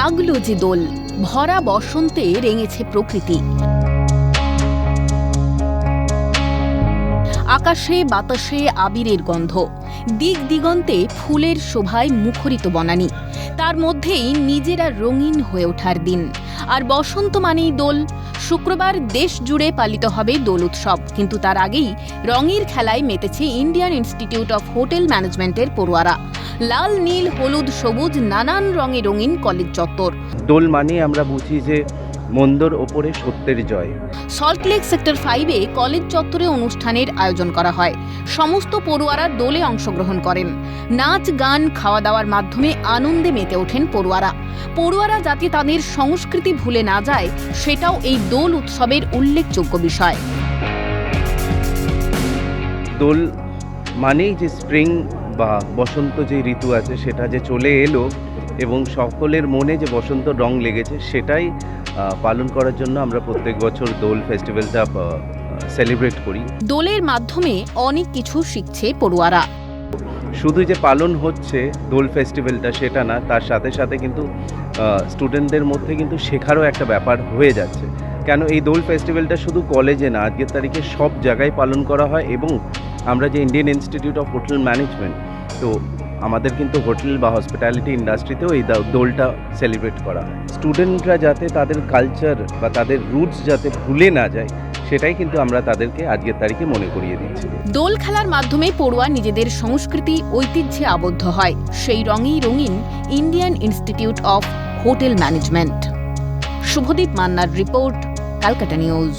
লাগলো যে দোল, ভরা বসন্তে রেঙেছে প্রকৃতি। আকাশে বাতাসে আবিরের গন্ধ, দিক দিগন্তে ফুলের শোভায় মুখরিত বনানী। তার মধ্যেই নিজেরা রঙিন হয়ে ওঠার দিন। আর বসন্ত মানেই দোল। শুক্রবার দেশ জুড়ে পালিত হবে দোল উৎসব, কিন্তু তার আগেই রঙের খেলায় মেতেছে ইন্ডিয়ান ইনস্টিটিউট অফ হোটেল ম্যানেজমেন্টের পড়ুয়ারা। লাল, নীল, হলুদ, সবুজ নানান রঙে রঙিন কলেজ চত্বর। দোল মানে আমরা বুঝি যে মন্দর ওপরে সত্যের জয়। সল্টলেক সেক্টর 5-এ কলেজ চত্বরে অনুষ্ঠানের আয়োজন করা হয়। সমস্ত পড়ুয়ারা দোলে অংশগ্রহণ করেন। নাচ, গান, খাওয়া দাওয়ার মাধ্যমে আনন্দে মেতে ওঠেন পড়ুয়ারা যাতে তাদের সংস্কৃতি ভুলে না যায়, সেটাও এই দোল উৎসবের উল্লেখযোগ্য বিষয়। দোল মানেই যে স্প্রিং বা বসন্ত যে ঋতু আছে সেটা যে চলে এলো এবং সকলের মনে যে বসন্ত রং লেগেছে সেটাই পালন করার জন্য আমরা প্রত্যেক বছর দোল ফেস্টিভ্যালটা সেলিব্রেট করি। দোলের মাধ্যমে অনেক কিছু শিখছে পড়ুয়ারা। শুধু যে পালন হচ্ছে দোল ফেস্টিভ্যালটা সেটা না, তার সাথে সাথে কিন্তু স্টুডেন্টদের মধ্যে কিন্তু শেখারও একটা ব্যাপার হয়ে যাচ্ছে। কেন এই দোল ফেস্টিভ্যালটা শুধু কলেজে না, আজকের তারিখে সব জায়গায় পালন করা হয়। এবং আমরা যে Indian Institute of Hotel management, তো আমাদের কিন্তু হোটেল বা হসপিটালিটি ইন্ডাস্ট্রিতেও এই দোলটা সেলিব্রেট করা হয়। স্টুডেন্টরা যাতে তাদের কালচার বা তাদের রুটস যাতে ভুলে না যায়, সেটাই কিন্তু আমরা তাদেরকে আজকের তারিখে মনে করিয়ে দিচ্ছি। দোল খেলার মাধ্যমে পড়ুয়া নিজেদের সংস্কৃতি ঐতিহ্যে আবদ্ধ হয়। সেই রঙেই রঙিন Indian Institute of Hotel Management. Shubhadeep মান্নার রিপোর্ট, ক্যালকাটা নিউজ।